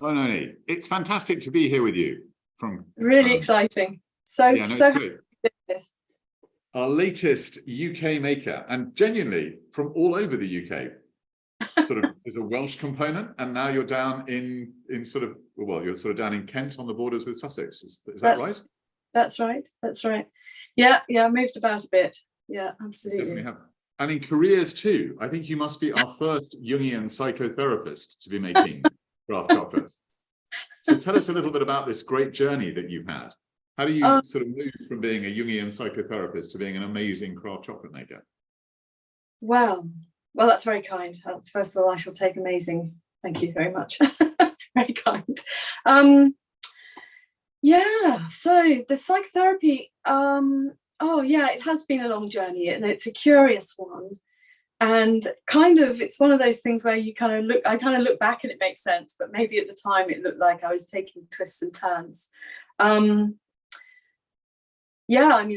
Oenone, it's fantastic to be here with you. From Really exciting. So yeah, no, it's great. This. Our latest UK maker, and genuinely from all over the UK. Sort of there's a Welsh component, and now you're down in sort of, well, you're sort of down in Kent on the borders with Sussex. Is that right? That's right. That's right. Yeah, I moved about a bit. Yeah, absolutely. Definitely have. And in careers too. I think you must be our first Jungian psychotherapist to be making craft chocolate. So tell us a little bit about this great journey that you've had. How do you sort of move from being a Jungian psychotherapist to being an amazing craft chocolate maker? Well, that's very kind. First of all, I shall take amazing. Thank you very much. Very kind. Yeah, so the psychotherapy, it has been a long journey, and it's a curious one. And kind of, it's one of those things where I kind of look back and it makes sense, but maybe at the time it looked like I was taking twists and turns.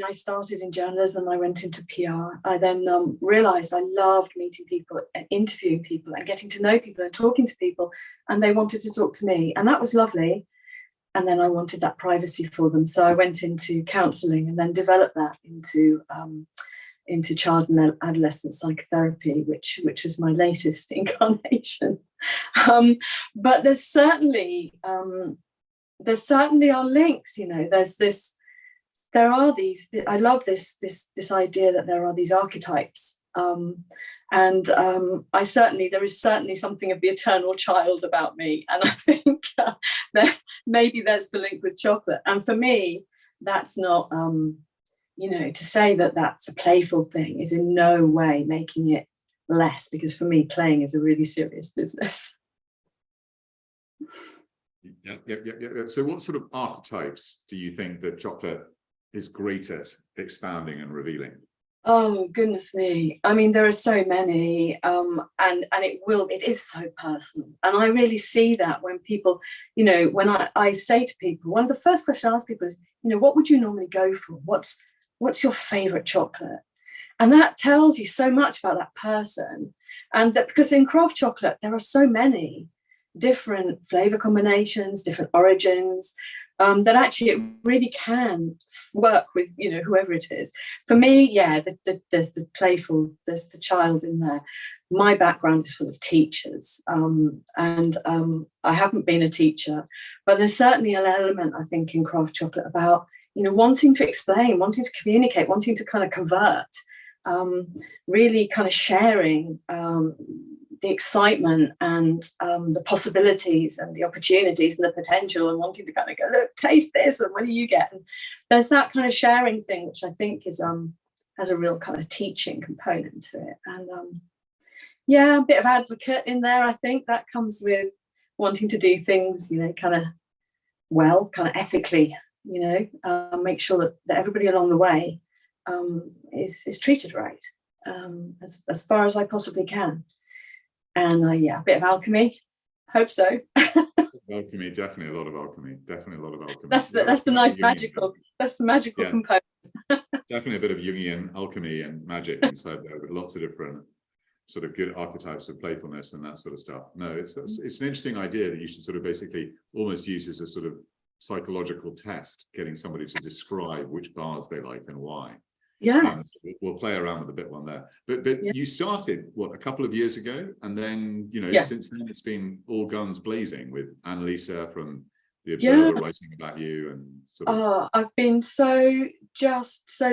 I started in journalism. I went into PR. I then realized I loved meeting people and interviewing people and getting to know people and talking to people, and they wanted to talk to me, and that was lovely. And then I wanted that privacy for them, so I went into counselling and then developed that into child and adolescent psychotherapy, which was my latest incarnation. But there's certainly are links. I love this idea that there are these archetypes, there is certainly something of the eternal child about me, and I think that maybe there's the link with chocolate. And for me, that's not to say that that's a playful thing is in no way making it less, because for me, playing is a really serious business. Yep. So what sort of archetypes do you think that chocolate is great at expounding and revealing? Oh, goodness me. I mean, there are so many, and it is so personal. And I really see that when people, when I say to people, one of the first questions I ask people is, what would you normally go for? What's your favorite chocolate? And that tells you so much about that person. And that, because in craft chocolate, there are so many different flavor combinations, different origins, that actually it really can work with, whoever it is. For me, there's the playful, there's the child in there. My background is full of teachers, and I haven't been a teacher, but there's certainly an element, I think, in craft chocolate about, wanting to explain, wanting to communicate, wanting to kind of convert, really kind of sharing the excitement and the possibilities and the opportunities and the potential, and wanting to kind of go, look, taste this, and what do you get? And there's that kind of sharing thing, which I think is has a real kind of teaching component to it. And a bit of advocate in there. I think that comes with wanting to do things, kind of ethically, make sure that everybody along the way is treated right, as far as I possibly can. And a bit of alchemy, hope so. Alchemy, definitely a lot of alchemy. That's the nice magical. That's the magical component. Definitely a bit of Jungian alchemy and magic inside there, with lots of different sort of good archetypes of playfulness and that sort of stuff. No, it's an interesting idea that you should sort of basically almost use as a sort of psychological test, getting somebody to describe which bars they like and why. Yeah. So we'll play around with a bit one there. But you started, a couple of years ago? And then, since then it's been all guns blazing with Annalisa from The Observer writing about you. And sort of... I've been so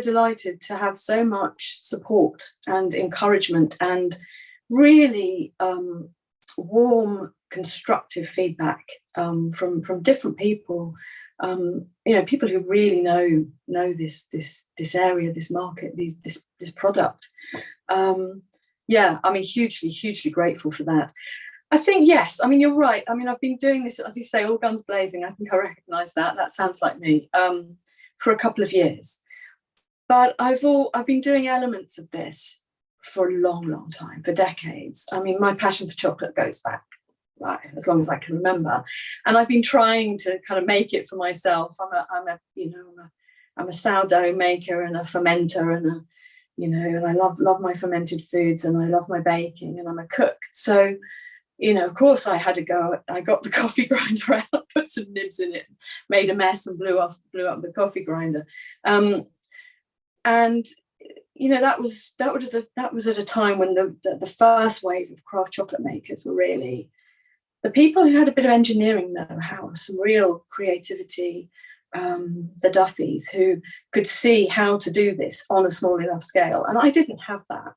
delighted to have so much support and encouragement and really warm, constructive feedback from different people. People who really know this area, this market, this product. Hugely grateful for that. I think, yes, I mean, you're right. I mean, I've been doing this, as you say, all guns blazing. I think I recognise that. That sounds like me, for a couple of years. But I've been doing elements of this for a long time, for decades. I mean, my passion for chocolate goes back as long as I can remember, and I've been trying to kind of make it for myself. I'm a sourdough maker and a fermenter, and and I love my fermented foods, and I love my baking, and I'm a cook. So of course I had to go. I got the coffee grinder out, put some nibs in it, made a mess, and blew up the coffee grinder. And that was at a time when the first wave of craft chocolate makers were really the people who had a bit of engineering know-how, some real creativity, the Duffys, who could see how to do this on a small enough scale. And I didn't have that.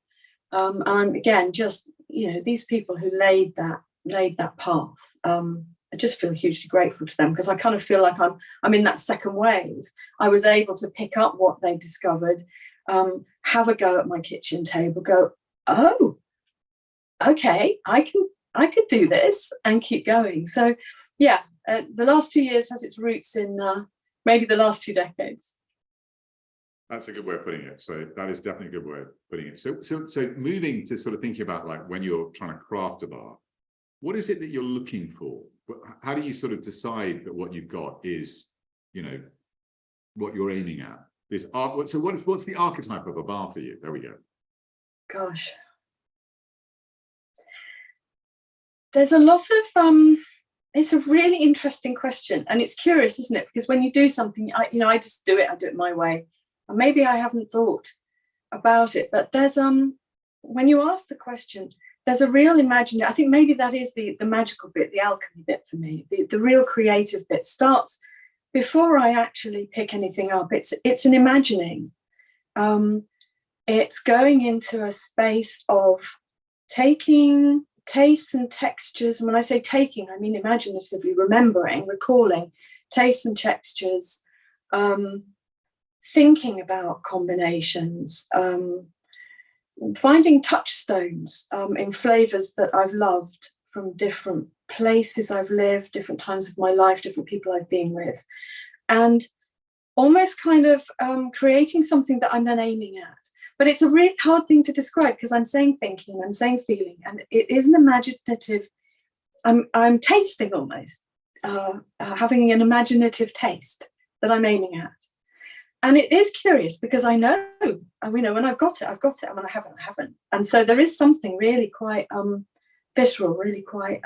And again, just, these people who laid that path, I just feel hugely grateful to them, because I kind of feel like I'm in that second wave. I was able to pick up what they discovered, have a go at my kitchen table, go, oh, okay, I could do this, and keep going. So yeah, the last 2 years has its roots in maybe the last 2 decades. That's a good way of putting it. So that is definitely a good way of putting it. So moving to sort of thinking about, like, when you're trying to craft a bar, what is it that you're looking for? How do you sort of decide that what you've got is, what you're aiming at? This art. So what's the archetype of a bar for you? There we go. Gosh, there's a lot of it's a really interesting question, and it's curious, isn't it? Because when you do something, I just do it. I do it my way, and maybe I haven't thought about it. But there's when you ask the question, there's a real imagination. I think maybe that is the magical bit, the alchemy bit for me. The real creative bit starts before I actually pick anything up. It's an imagining. It's going into a space of taking tastes and textures. And when I say taking, I mean imaginatively, remembering, recalling tastes and textures, thinking about combinations, finding touchstones in flavors that I've loved from different places I've lived, different times of my life, different people I've been with, and almost kind of creating something that I'm then aiming at. But it's a really hard thing to describe, because I'm saying thinking, I'm saying feeling, and it is an imaginative, I'm tasting almost, having an imaginative taste that I'm aiming at. And it is curious, because I know, when I've got it, and when I haven't. And so there is something really quite visceral, really quite,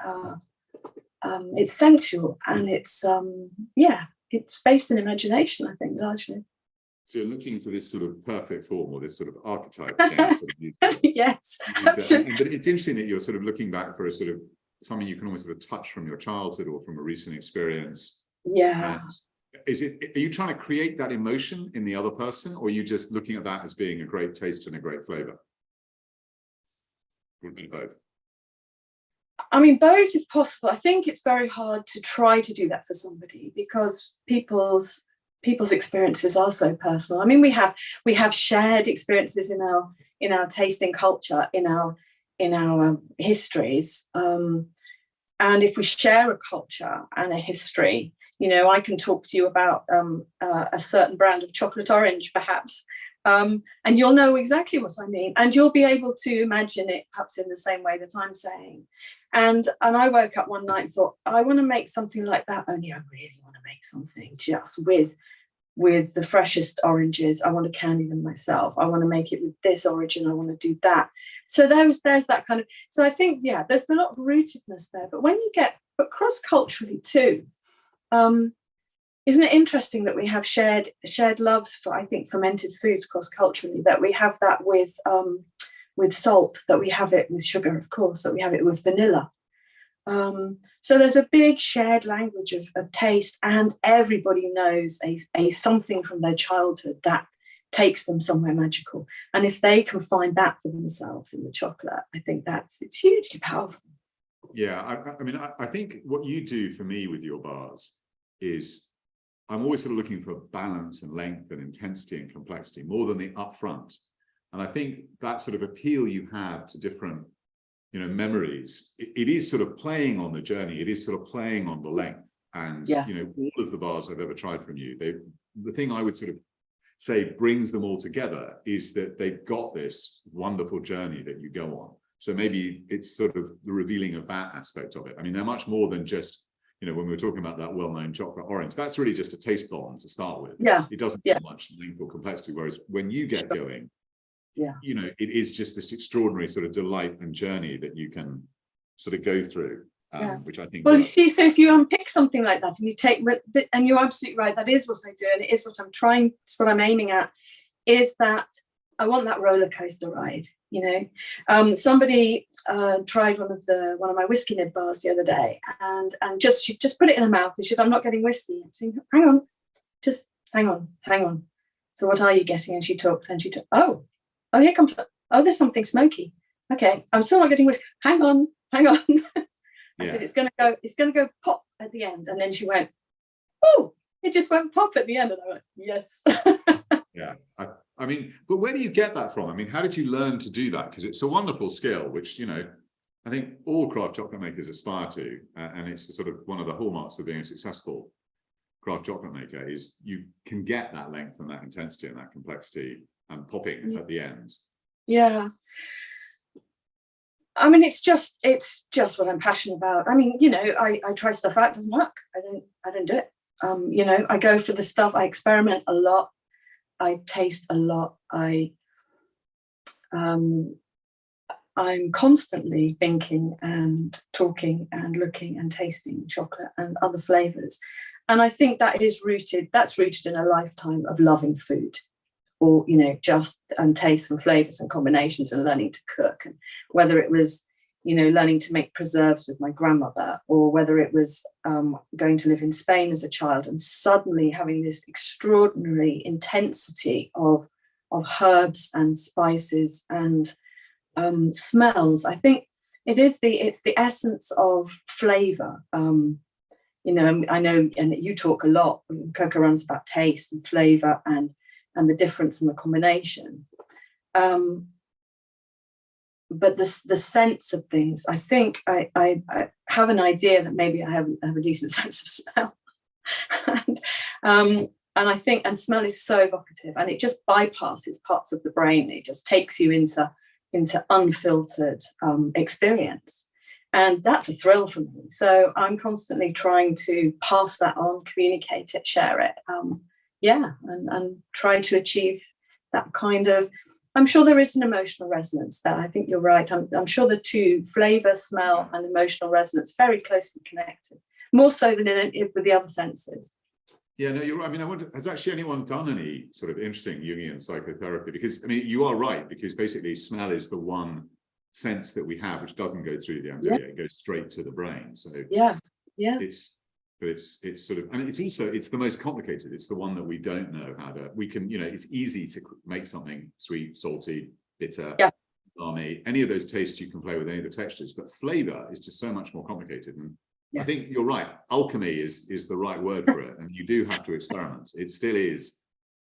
it's sensual, and it's, it's based in imagination, I think, largely. So you're looking for this sort of perfect form, or this sort of archetype. Again, Yes. But it's interesting that you're sort of looking back for a sort of something you can almost sort of touch from your childhood or from a recent experience. Yeah. And are you trying to create that emotion in the other person, or are you just looking at that as being a great taste and a great flavor? Would be both. I mean, both if possible. I think it's very hard to try to do that for somebody, because people's experiences are so personal. I mean, we have shared experiences in our tasting culture, in our histories, and if we share a culture and a history, I can talk to you about a certain brand of chocolate orange, perhaps, and you'll know exactly what I mean, and you'll be able to imagine it perhaps in the same way that I'm saying. And I woke up one night and thought, I want to make something like that, only I really want to make something just with the freshest oranges. I want to candy them myself. I want to make it with this origin. I want to do that. So there's that kind of, so I think, yeah, there's a lot of rootedness there. But but cross-culturally too, isn't it interesting that we have shared loves for, I think, fermented foods cross-culturally, that we have that with salt, that we have it with sugar, of course, that we have it with vanilla. So there's a big shared language of taste, and everybody knows a something from their childhood that takes them somewhere magical. And if they can find that for themselves in the chocolate, I think it's hugely powerful. Yeah, I think what you do for me with your bars is, I'm always sort of looking for balance and length and intensity and complexity more than the upfront. And I think that sort of appeal you have to different, memories, it is sort of playing on the journey. It is sort of playing on the length. And, all of the bars I've ever tried from you, the thing I would sort of say brings them all together is that they've got this wonderful journey that you go on. So maybe it's sort of the revealing of that aspect of it. I mean, they're much more than just, when we were talking about that well-known chocolate orange, that's really just a taste bomb to start with. Yeah. It doesn't have much length or complexity. Whereas when you get going, it is just this extraordinary sort of delight and journey that you can sort of go through, Yeah. which I think. Well, you works. see, so if you unpick something like that and you take, and you're absolutely right, that is what I do, and it is what I'm trying, it's what I'm aiming at, is that I want that roller coaster ride. You know, somebody tried one of my whiskey nib bars the other day, and she just put it in her mouth and she said, "I'm not getting whiskey." I'm saying, "Hang on, just hang on. So what are you getting?" And she talked. Oh, here comes. Oh, there's something smoky. Okay, I'm still not getting whiskey. Hang on. I said, it's going to go pop at the end. And then she went, "Oh, it just went pop at the end." And I went, "Yes." Yeah. I mean, but where do you get that from? I mean, how did you learn to do that? Because it's a wonderful skill, which, you know, I think all craft chocolate makers aspire to. And it's sort of one of the hallmarks of being a successful craft chocolate maker is you can get that length and that intensity and that complexity and popping at the end. Yeah. I mean, it's just what I'm passionate about. I mean, you know, I try stuff out, it doesn't work. I don't do it. You know, I go for the stuff, I experiment a lot, I taste a lot, I'm constantly thinking and talking and looking and tasting chocolate and other flavors. And I think that's rooted in a lifetime of loving food, or, you know, just tastes and flavors and combinations and learning to cook. And whether it was, you know, learning to make preserves with my grandmother, or whether it was going to live in Spain as a child and suddenly having this extraordinary intensity of herbs and spices and smells. I think it's the essence of flavor. You know, I know, and you talk a lot when Coco runs about taste and flavor and the difference in the combination. But the sense of things, I think I have an idea that maybe I have a decent sense of smell. And I think, and smell is so evocative, and it just bypasses parts of the brain. It just takes you into unfiltered experience. And that's a thrill for me. So I'm constantly trying to pass that on, communicate it, share it. And try to achieve that kind of, I'm sure there is an emotional resonance there. I think you're right. I'm sure the two, flavor, smell, and emotional resonance, very closely connected, more so than with the other senses. Yeah, no, you're right. I mean, I wonder, has actually anyone done any sort of interesting Jungian psychotherapy? Because, I mean, you are right, because basically smell is the one sense that we have which doesn't go through the amygdala, it goes straight to the brain. So it's sort of, and it's the most complicated. It's the one that we don't know how to, we can, you know, it's easy to make something sweet, salty, bitter, umami, any of those tastes you can play with, any of the textures, but flavor is just so much more complicated. And I think you're right, alchemy is the right word for it, and you do have to experiment. It still is,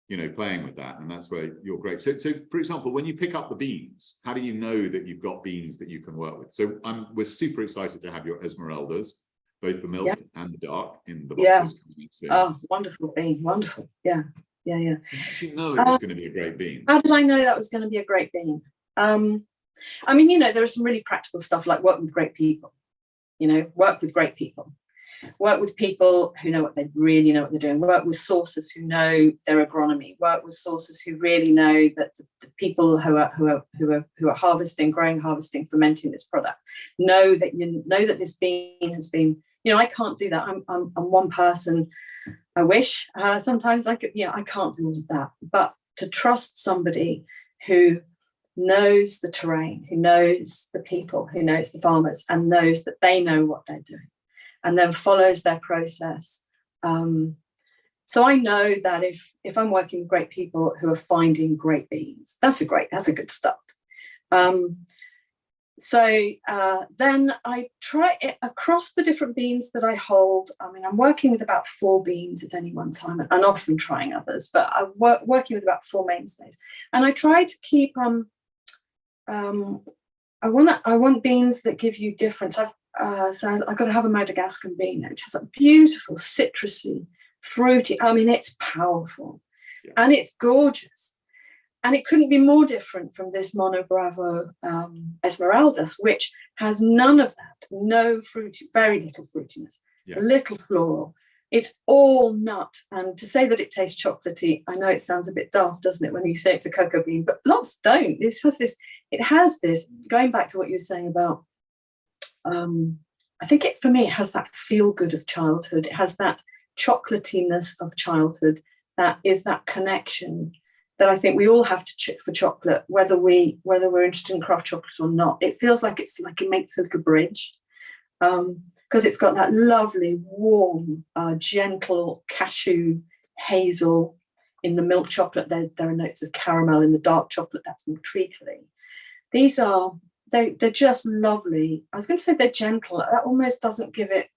you know, playing with that, and that's where you're great. So for example, when you pick up the beans, how do you know that you've got beans that you can work with? So we're super excited to have your Esmeraldas, both the milk and the dark, in the boxes. Oh, wonderful bean, wonderful. Yeah. So how did you know it was going to be a great bean? How did I know that was going to be a great bean? I mean, you know, there is some really practical stuff like work with great people. You know, work with great people. Work with people who know what they really know what they're doing. Work with sources who know their agronomy. Work with sources who really know that the people who are harvesting, growing, harvesting, fermenting this product know that this bean has been. You know, I can't do that. I'm one person. I wish sometimes I could. I can't do all of that. But to trust somebody who knows the terrain, who knows the people, who knows the farmers, and knows that they know what they're doing, and then follows their process. So I know that if I'm working with great people who are finding great beans, that's a good start. Then I try it across the different beans that I hold. I mean, I'm working with about 4 beans at any one time, and often trying others, but I'm working with about 4 mainstays. And I try to keep, I want beans that give you difference. So I've got to have a Madagascar bean, which has a beautiful citrusy, fruity. I mean, it's powerful and it's gorgeous. And it couldn't be more different from this Mono Bravo Esmeraldas, which has none of that, no fruit, very little fruitiness, little floral. It's all nut. And to say that it tastes chocolatey, I know it sounds a bit daft, doesn't it, when you say it's a cocoa bean, but lots don't. It has this, going back to what you were saying about I think for me, it has that feel good of childhood. It has that chocolatiness of childhood. That is that connection that I think we all have to for chocolate, whether we're interested in craft chocolate or not. It feels like it makes like a bridge, because it's got that lovely, warm, gentle cashew hazel in the milk chocolate. There are notes of caramel in the dark chocolate that's more treacly. They're just lovely. I was going to say they're gentle. That almost doesn't give it.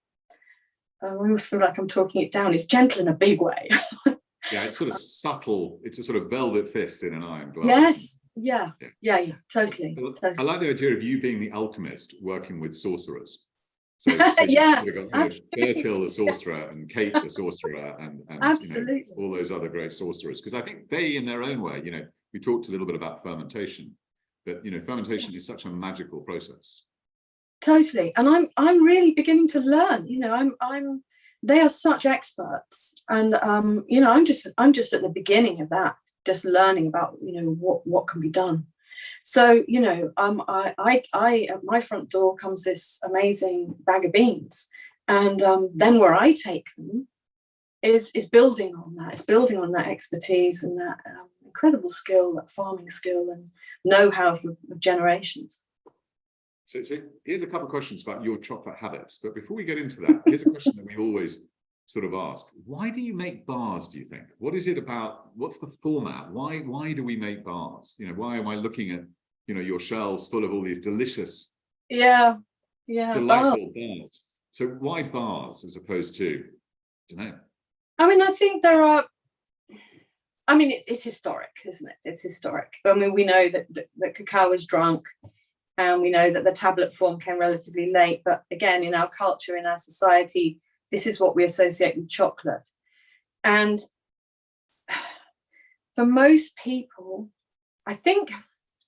I almost feel like I'm talking it down. It's gentle in a big way. Yeah, it's sort of subtle. It's a sort of velvet fist in an iron glass. Yes. Yeah. Totally. I like the idea of you being the alchemist working with sorcerers. So yeah, you've got Churchill the sorcerer and Kate the sorcerer and absolutely, all those other great sorcerers, because I think they, in their own way, we talked a little bit about fermentation, but fermentation is such a magical process. Totally, and I'm really beginning to learn. They are such experts, and I'm just at the beginning of that, just learning about what can be done. So I at my front door comes this amazing bag of beans, and then where I take them is building on that. It's building on that expertise and that incredible skill, that farming skill and know-how of generations. So here's a couple of questions about your chocolate habits. But before we get into that, here's a question that we always sort of ask. Why do you make bars, do you think? What is it about? What's the format? Why do we make bars? Why am I looking at, your shelves full of all these delicious, delightful bars? So why bars as opposed to, I don't know. I mean, I think it's historic, isn't it? It's historic. I mean, we know that cacao is drunk, and we know that the tablet form came relatively late. But again, in our culture, in our society, this is what we associate with chocolate. And for most people, I think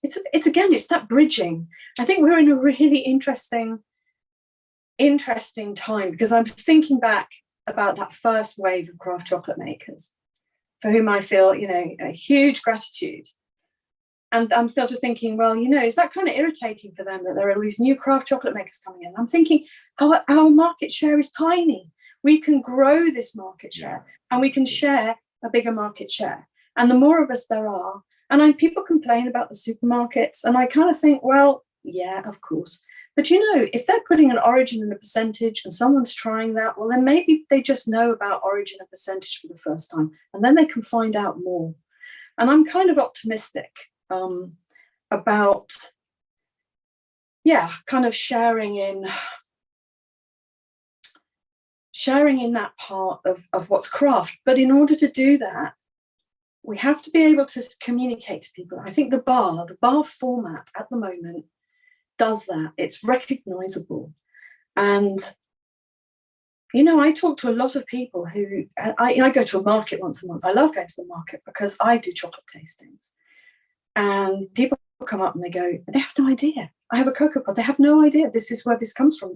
it's that bridging. I think we're in a really interesting time, because I'm thinking back about that first wave of craft chocolate makers for whom I feel, a huge gratitude. And I'm sort of thinking, well, is that kind of irritating for them that there are all these new craft chocolate makers coming in? I'm thinking, our market share is tiny. We can grow this market share, and we can share a bigger market share. And the more of us there are, and people complain about the supermarkets, and I kind of think, well, yeah, of course. But if they're putting an origin and a percentage and someone's trying that, well, then maybe they just know about origin and percentage for the first time, and then they can find out more. And I'm kind of optimistic about, kind of sharing in that part of what's craft. But in order to do that, we have to be able to communicate to people. I think the bar format at the moment does that. It's recognizable. And I talk to a lot of people who, I go to a market once a month. I love going to the market because I do chocolate tastings. And people come up and they have no idea. I have a cocoa pod. They have no idea. This is where this comes from.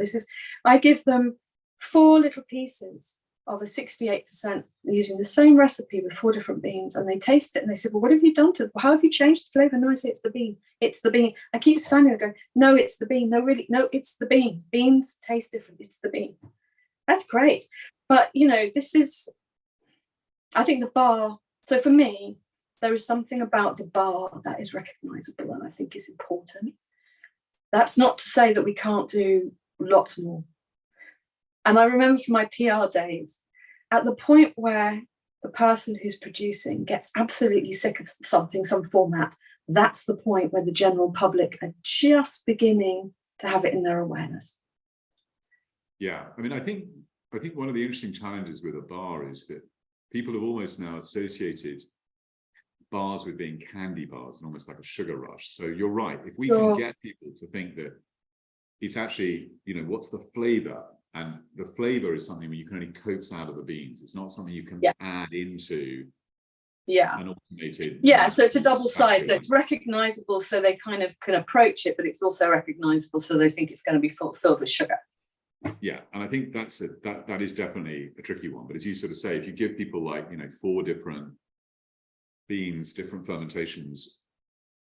I give them 4 little pieces of a 68% using the same recipe with 4 different beans, and they taste it and they say, well, what have you done to it? How have you changed the flavor? No, I say, it's the bean. It's the bean. I keep standing there going, no, it's the bean. No, really, no, it's the bean. Beans taste different. It's the bean. That's great. But, I think the bar, so for me, there is something about the bar that is recognizable and I think is important. That's not to say that we can't do lots more. And I remember from my PR days, at the point where the person who's producing gets absolutely sick of something, some format, that's the point where the general public are just beginning to have it in their awareness. Yeah, I mean, I think one of the interesting challenges with a bar is that people have almost now associated bars with being candy bars and almost like a sugar rush. So you're right. If we can get people to think that it's actually, what's the flavor? And the flavor is something you can only coax out of the beans. It's not something you can add into an automated. Yeah, so it's a double side. So it's recognizable, so they kind of can approach it, but it's also recognizable, so they think it's going to be filled with sugar. Yeah, and I think that is definitely a tricky one. But as you sort of say, if you give people 4 different beans, different fermentations,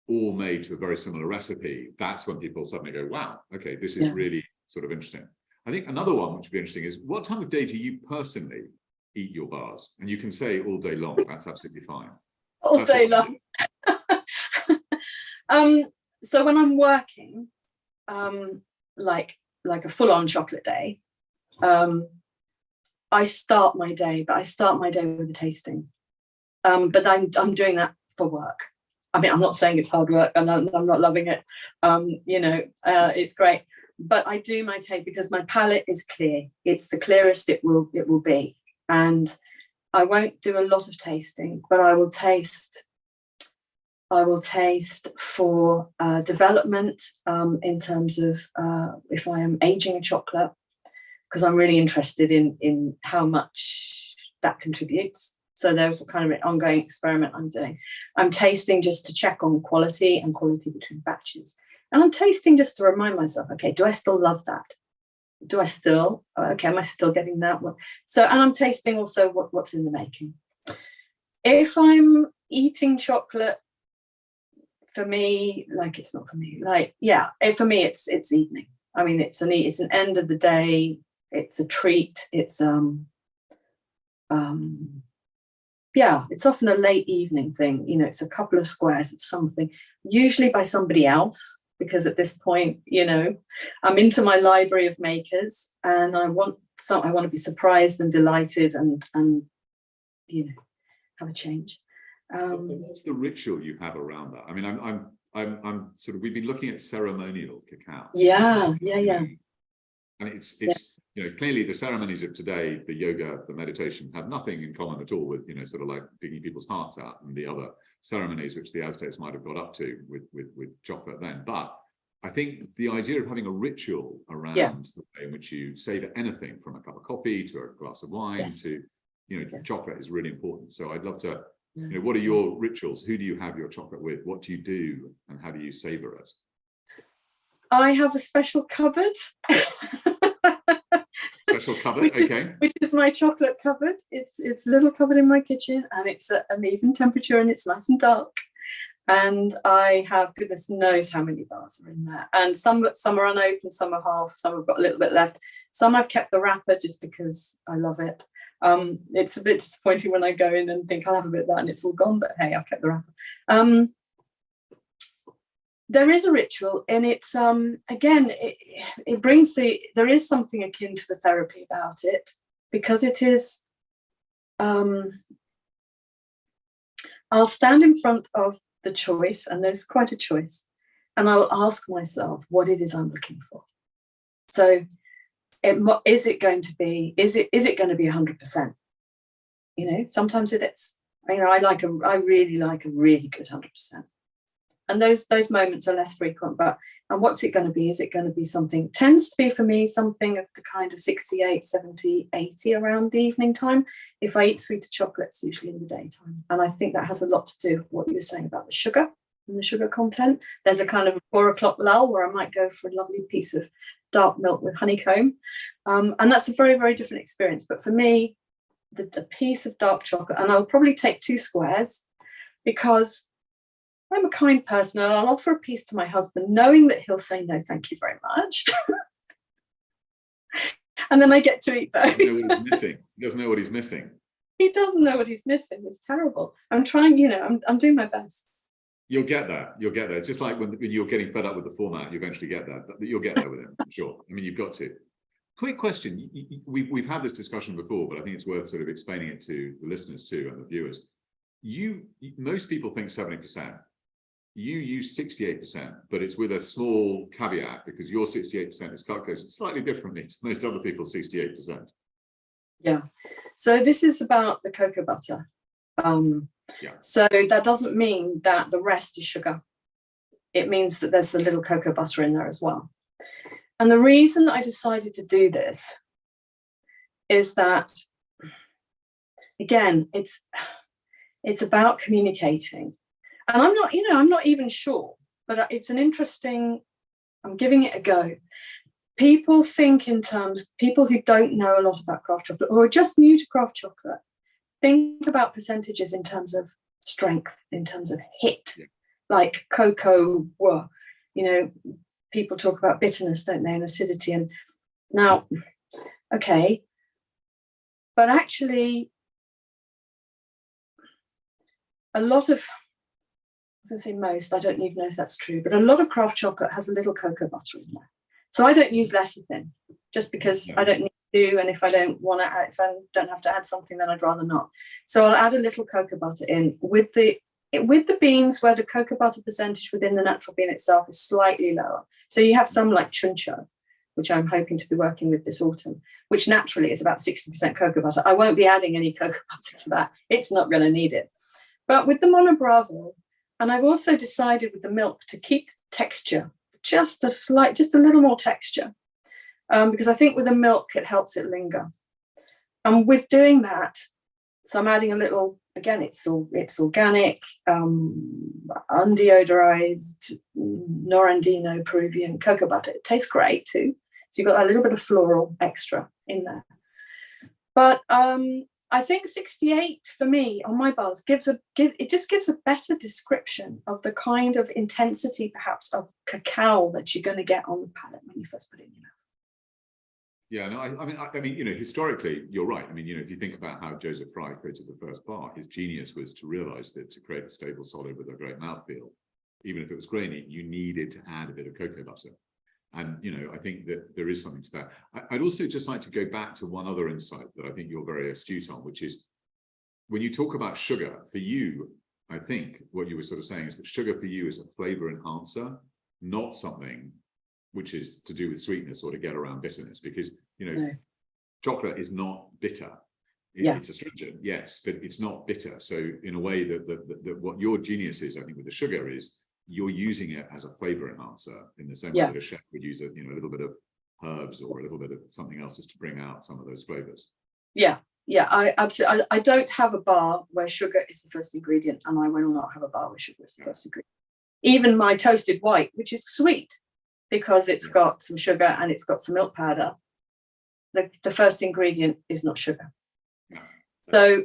all made to a very similar recipe, that's when people suddenly go, wow, okay, this is really sort of interesting. I think another one which would be interesting is, what time of day do you personally eat your bars? And you can say all day long, that's absolutely fine. All day long. So when I'm working, like a full-on chocolate day, I start my day with a tasting. But I'm doing that for work. I mean, I'm not saying it's hard work, and I'm not loving it. It's great. But I do my taste because my palate is clear. It's the clearest it will be. And I won't do a lot of tasting, but I will taste for development, in terms of if I am aging a chocolate, because I'm really interested in how much that contributes. So there's a kind of an ongoing experiment I'm doing. I'm tasting just to check on quality and quality between batches. And I'm tasting just to remind myself, okay, do I still love that? Do I still, okay, am I still getting that one? So, and I'm tasting also what's in the making. If I'm eating chocolate, for me, like, it's not for me, like, yeah, for me, it's evening. I mean, it's an end of the day. It's a treat. It's, yeah, it's often a late evening thing. You know, it's a couple of squares of something, usually by somebody else, because at this point, you know, I'm into my library of makers, and I want to be surprised and delighted, and you know, have a change. What's the ritual you have around that? I mean, I'm sort of, we've been looking at ceremonial cacao. Yeah. And it's you know, clearly the ceremonies of today, the yoga, the meditation, have nothing in common at all with, you know, sort of like digging people's hearts out and the other ceremonies which the Aztecs might have got up to with chocolate then. But I think the idea of having a ritual around the way in which you savor anything, from a cup of coffee to a glass of wine to, you know, chocolate, is really important. So I'd love to, you know, what are your rituals? Who do you have your chocolate with? What do you do, and how do you savor it? I have a special cupboard. Special cupboard, which is my chocolate cupboard. It's a little cupboard in my kitchen, and it's at an even temperature, and it's nice and dark. And I have, goodness knows how many bars are in there. And some are unopened, some are half, some have got a little bit left. Some I've kept the wrapper just because I love it. It's a bit disappointing when I go in and think I'll have a bit of that and it's all gone, but hey, I've kept the wrapper. There is a ritual, and it's again, it brings there is something akin to the therapy about it, because it is, I'll stand in front of the choice, and there's quite a choice, and I will ask myself what it is I'm looking for. So is it going to be 100%? You know, sometimes it is. You know, I really like a really good 100%. And those moments are less frequent, and what's it going to be? Is it going to be something, tends to be for me, something of the kind of 68, 70, 80 around the evening time. If I eat sweeter chocolates, usually in the daytime. And I think that has a lot to do with what you were saying about the sugar and the sugar content. There's a kind of 4 o'clock lull where I might go for a lovely piece of dark milk with honeycomb. And that's a very, very different experience. But for me, the piece of dark chocolate, and I'll probably take 2 squares, because I'm a kind person, and I'll offer a piece to my husband, knowing that he'll say, no, thank you very much. And then I get to eat both. He doesn't know what he's missing. He doesn't know what he's missing. It's terrible. I'm trying, you know, I'm doing my best. You'll get there. It's just like when you're getting fed up with the format, you eventually get there. But you'll get there with him, I'm sure. I mean, you've got to. Quick question. We've had this discussion before, but I think it's worth sort of explaining it to the listeners too, and the viewers. Most people think 70%. You use 68%, but it's with a small caveat, because your 68% is calculated slightly differently to most other people's 68%. Yeah. So this is about the cocoa butter. So that doesn't mean that the rest is sugar. It means that there's a little cocoa butter in there as well. And the reason I decided to do this is that, again, it's about communicating. And I'm not even sure, but it's an interesting, I'm giving it a go. People think in terms, people who don't know a lot about craft chocolate, or are just new to craft chocolate, think about percentages in terms of strength, in terms of hit, like cocoa, you know, people talk about bitterness, don't they, and acidity. And now, okay, but actually, a lot of, I was going to say most, I don't even know if that's true, but a lot of craft chocolate has a little cocoa butter in there. So I don't use lecithin just because I don't need to, and if I don't want to add, if I don't have to add something, then I'd rather not. So I'll add a little cocoa butter in with the beans where the cocoa butter percentage within the natural bean itself is slightly lower. So you have some like chuncho, which I'm hoping to be working with this autumn, which naturally is about 60% cocoa butter. I won't be adding any cocoa butter to that. It's not going to need it. But with the Mono Bravo, and I've also decided with the milk to keep texture, just a little more texture, because I think with the milk, it helps it linger. And with doing that, so I'm adding a little, again, it's organic, undeodorized, Norandino Peruvian cocoa butter. It tastes great too. So you've got that little bit of floral extra in there. But I think 68 for me on my bars gives a better description of the kind of intensity, perhaps, of cacao that you're going to get on the palate when you first put it in your mouth. Yeah, no, I mean, you know, historically, you're right. I mean, you know, if you think about how Joseph Fry created the first bar, his genius was to realize that to create a stable solid with a great mouthfeel, even if it was grainy, you needed to add a bit of cocoa butter. And, you know, I think that there is something to that. I'd also just like to go back to one other insight that I think you're very astute on, which is when you talk about sugar, for you, I think what you were sort of saying is that sugar for you is a flavor enhancer, not something which is to do with sweetness or to get around bitterness, because, you know, chocolate is not bitter. It's astringent, yes, but it's not bitter. So in a way that what your genius is, I think, with the sugar is you're using it as a flavor enhancer in the same way that a chef would use a little bit of herbs or a little bit of something else just to bring out some of those flavors. Yeah, I absolutely. I don't have a bar where sugar is the first ingredient, and I will not have a bar where sugar is the first ingredient. Even my toasted white, which is sweet because it's got some sugar and it's got some milk powder, the first ingredient is not sugar. So,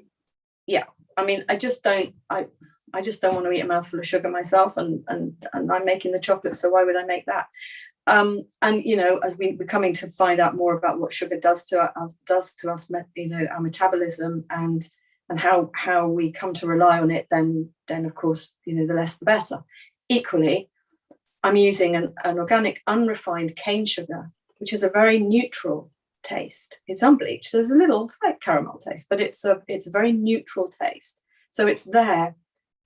yeah, I mean, I just don't want to eat a mouthful of sugar myself, and I'm making the chocolate, so why would I make that? And you know, as we're coming to find out more about what sugar does to us, you know, our metabolism and how we come to rely on it, then of course, you know, the less the better. Equally, I'm using an organic unrefined cane sugar, which is a very neutral taste. It's unbleached. There's a little slight caramel taste, but it's a very neutral taste. So it's there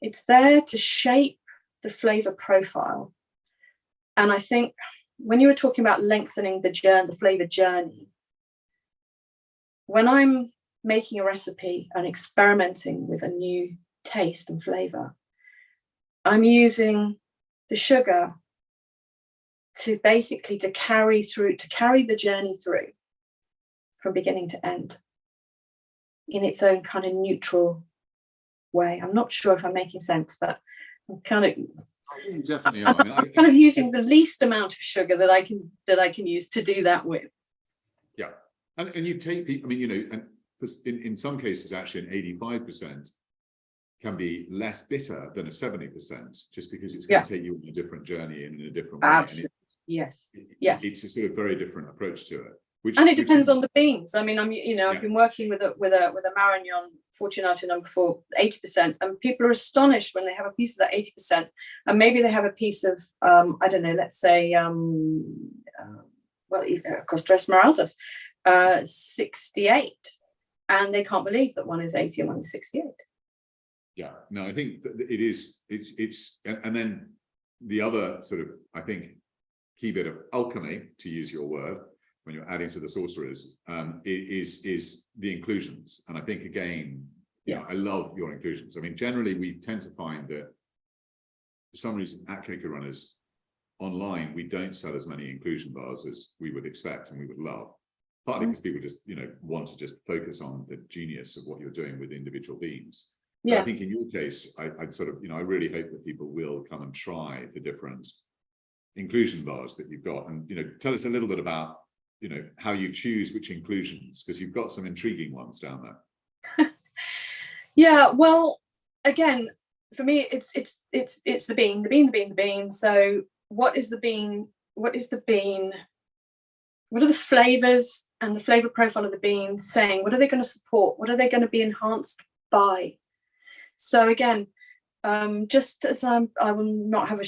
to shape the flavor profile. And I think when you were talking about lengthening the flavor journey, when I'm making a recipe and experimenting with a new taste and flavor, I'm using the sugar to basically carry the journey through from beginning to end in its own kind of neutral way. I'm not sure if I'm making sense, but I'm kind of definitely are. I'm kind of using the least amount of sugar that I can use to do that with. Yeah, and you take people. I mean, you know, and in some cases, actually, an 85% can be less bitter than a 70%, just because it's going to take you on a different journey and in a different way. Absolutely. Yes. It's a sort of very different approach to it. And it depends on the beans. I mean, I've been working with a Marignon Fortunato number 4, 80%, and people are astonished when they have a piece of that 80%, and maybe they have a piece of I don't know, let's say Costa Esmeraldas 68, and they can't believe that one is 80 and one is 68. Yeah, no, I think that it is. It's and then the other sort of, I think, key bit of alchemy, to use your word, when you're adding to the sorcerers, is the inclusions. And I think, again, you know, I love your inclusions. I mean, generally, we tend to find that for some reason at Cocoa Runners online, we don't sell as many inclusion bars as we would expect and we would love. Partly because people just, you know, want to just focus on the genius of what you're doing with individual beans. Yeah. But I think in your case, I'd sort of, you know, I really hope that people will come and try the different inclusion bars that you've got, and, you know, tell us a little bit about, you know, how you choose which inclusions, because you've got some intriguing ones down there. Yeah, well, again, for me, it's the bean. So what is the bean what is the bean? What are the flavors and the flavor profile of the bean saying? What are they going to support? What are they going to be enhanced by? So again, just as I will not have a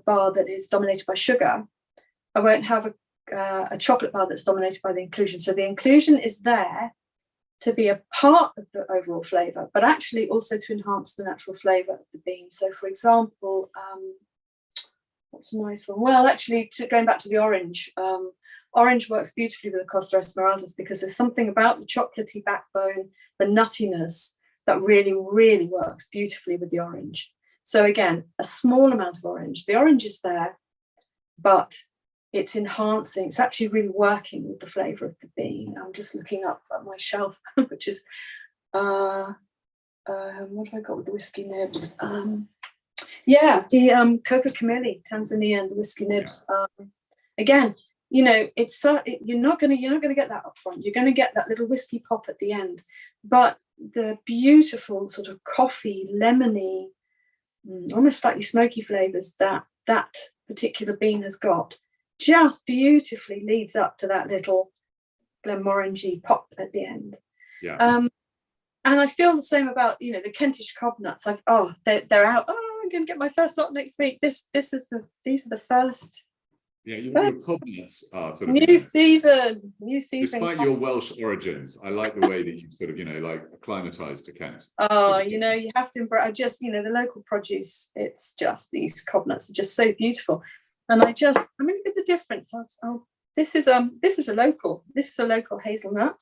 bar that is dominated by sugar, I won't have a chocolate bar that's dominated by the inclusion. So the inclusion is there to be a part of the overall flavor, but actually also to enhance the natural flavor of the bean. So for example, what's a nice one? Well, actually, going back to the orange, orange works beautifully with the Costa Esmeraldas because there's something about the chocolatey backbone, the nuttiness, that really, really works beautifully with the orange. So again, a small amount of orange. The orange is there, but it's enhancing, it's actually really working with the flavor of the bean. I'm just looking up at my shelf, which is, what have I got with the whiskey nibs? The Coca Camilli, Tanzania, and the whiskey nibs. Again, it's you're not gonna get that up front. You're gonna get that little whiskey pop at the end, but the beautiful sort of coffee, lemony, almost slightly smoky flavors that particular bean has got just beautifully leads up to that little Glenmorangie pop at the end. And I feel the same about the Kentish cob nuts. They're out. Oh, I'm going to get my first lot next week. These are the first. Yeah, your cob nuts are sort of new season. Despite your Welsh origins, I like the way that you sort of like acclimatized to Kent. You have to embrace the local produce. It's just these cob nuts are just so beautiful, and look at the difference. This is a local hazelnut.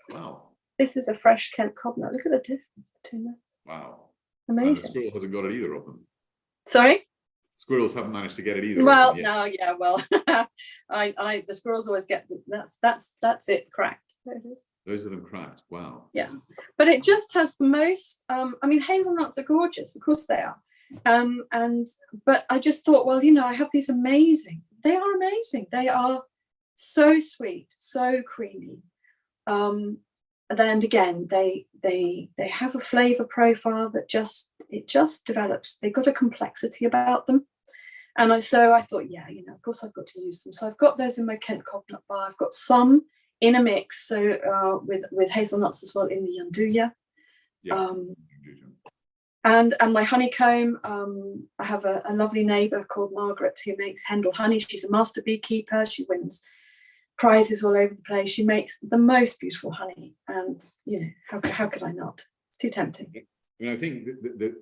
Wow. This is a fresh Kent cob nut. Look at the difference between them. Wow. Amazing. And the squirrel hasn't got it either of them. Sorry? Squirrels haven't managed to get it either. Well, no, yeah, well, the squirrels always get that's it cracked. There it is. Those are them cracked. Wow. Yeah, but it just has the most. Hazelnuts are gorgeous, of course they are. But I just thought, well, I have these amazing. They are amazing. They are so sweet, so creamy. Then again, they have a flavor profile that just develops. They've got a complexity about them, and so I thought, of course I've got to use them. So I've got those in my Kent cob nut bar. I've got some in a mix, so with hazelnuts as well in the Yanduya. And my honeycomb. I have a lovely neighbour called Margaret who makes Hendel honey. She's a master beekeeper. She wins prizes all over the place. She makes the most beautiful honey, and how could I not? It's too tempting. I think that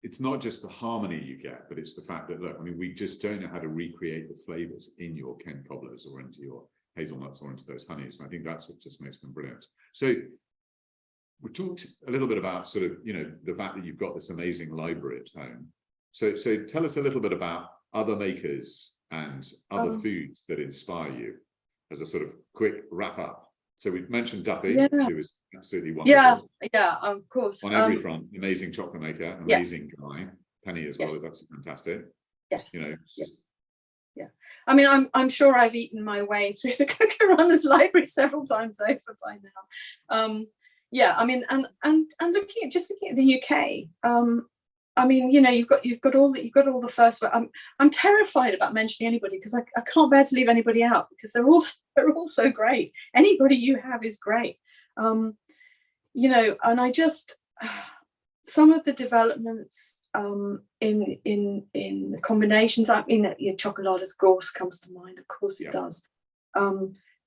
it's not just the harmony you get, but it's the fact that we just don't know how to recreate the flavors in your Kent cobblers or into your hazelnuts or into those honeys, and I think that's what just makes them brilliant. So we talked a little bit about sort of the fact that you've got this amazing library at home. So tell us a little bit about other makers and other foods that inspire you, as a sort of quick wrap up. So we've mentioned Duffy, who is absolutely wonderful. Yeah, of course. On every front, amazing chocolate maker, amazing guy. Penny as well is absolutely fantastic. Yes. Just. Yeah. I'm sure I've eaten my way through the Cooker-Runners library several times over by now. And looking at the UK. You've got all the first. I'm terrified about mentioning anybody because I can't bear to leave anybody out because they're all so great. Anybody you have is great. And I just some of the developments in the combinations. Chocolate's Gorse comes to mind, of course it does.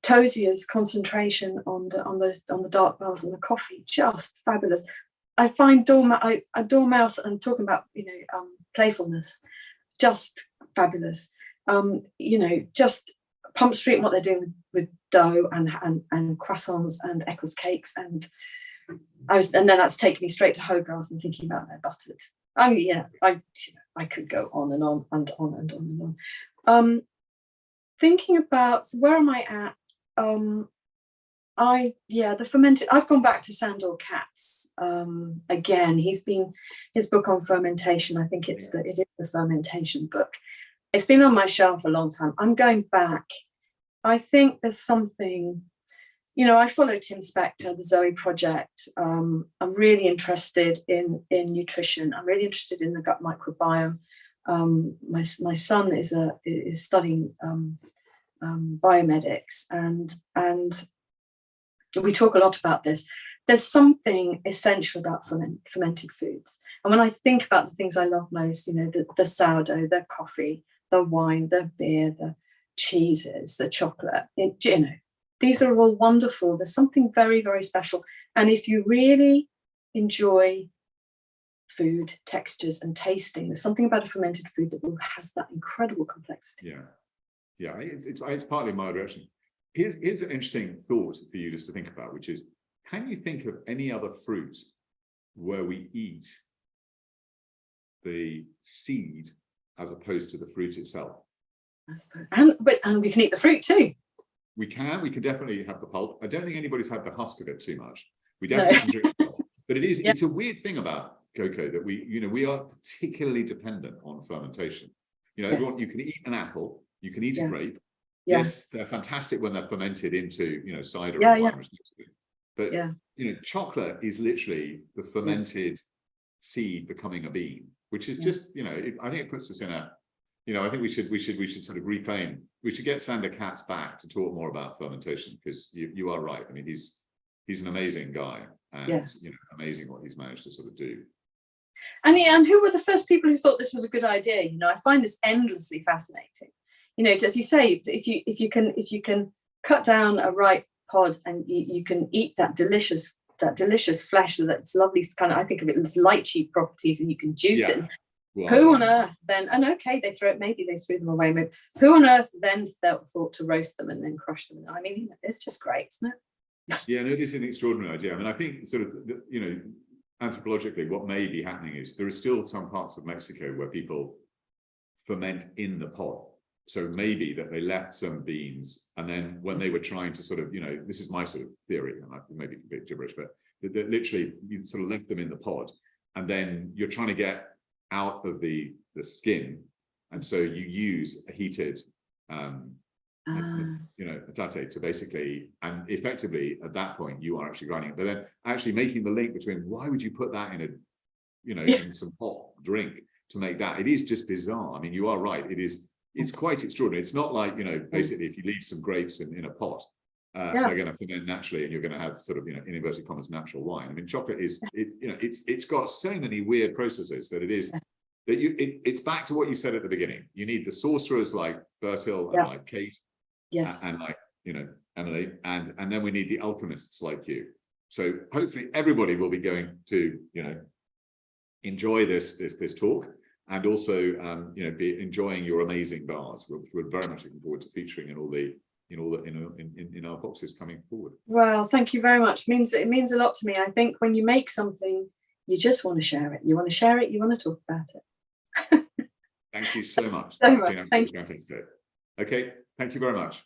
Tozier's concentration on the dark bars and the coffee, just fabulous. I find Dormouse, and talking about playfulness, just fabulous. Just Pump Street and what they're doing with dough and croissants and Eccles cakes, and then that's taken me straight to Hogarth and thinking about their buttered. I could go on and on and on and on and on. Thinking about where am I at? The fermented. I've gone back to Sandor Katz again. His book on fermentation. I think it is the fermentation book. It's been on my shelf a long time. I'm going back. I think there's something. I follow Tim Spector, the Zoe Project. I'm really interested in nutrition. I'm really interested in the gut microbiome. my son is studying biomedics, and we talk a lot about this. There's something essential about fermented foods. And when I think about the things I love most, you know, the sourdough, the coffee, the wine, the beer, the cheeses, the chocolate, you know, these are all wonderful. There's something very, very special. And if you really enjoy food, textures and tasting, there's something about a fermented food that has that incredible complexity. Yeah, it's partly my direction. Here's an interesting thought for you just to think about, which is, can you think of any other fruit where we eat the seed as opposed to the fruit itself? And we can eat the fruit too. We can definitely have the pulp. I don't think anybody's had the husk of it too much. We definitely can drink the pulp. But it's a weird thing about cocoa that we are particularly dependent on fermentation. You know, everyone, you can eat an apple, you can eat a grape. Yes, they're fantastic when they're fermented into, you know, cider and wine, respectively. But you know, chocolate is literally the fermented seed becoming a bean, which is just, you know, I think it puts us in a, you know, I think we should sort of reclaim. We should get Sander Katz back to talk more about fermentation, because you are right. I mean, he's an amazing guy, and you know, amazing what he's managed to sort of do. And who were the first people who thought this was a good idea? You know, I find this endlessly fascinating. You know, as you say, if you can cut down a ripe pod and you can eat that delicious flesh that's lovely, kind of, I think of it as lychee properties, and you can juice it. Well, who on earth then? And okay, maybe they threw them away. Maybe, who on earth then thought to roast them and then crush them? I mean, it's just great, isn't it? Yeah, no, it is an extraordinary idea. I mean, I think sort of, you know, anthropologically, what may be happening is there are still some parts of Mexico where people ferment in the pod. So maybe that they left some beans, and then when they were trying to sort of, you know, this is my sort of theory, and I maybe a bit gibberish, but that literally you sort of left them in the pod, and then you're trying to get out of the skin, and so you use a heated you know, patate to basically, and effectively at that point you are actually grinding it, but then actually making the link between why would you put that in a, you know, in some hot drink to make that. It is just bizarre. I mean, you are right, it's quite extraordinary. It's not like, you know, basically if you leave some grapes in a pot, they're going to ferment naturally, and you're going to have sort of, you know, in inverted commas, natural wine. I mean, chocolate is, you know, it's got so many weird processes that it is that it's back to what you said at the beginning. You need the sorcerers like Bertil and like Kate, and like, you know, Emily, and then we need the alchemists like you. So hopefully everybody will be going to, you know, enjoy this talk. And also, you know, be enjoying your amazing bars. We're very much looking forward to featuring in all the, you know, in our boxes coming forward. Well, thank you very much. It means a lot to me. I think when you make something, you just want to share it. You want to share it. You want to talk about it. Thank you so much. That's been absolutely fantastic. Okay, thank you very much.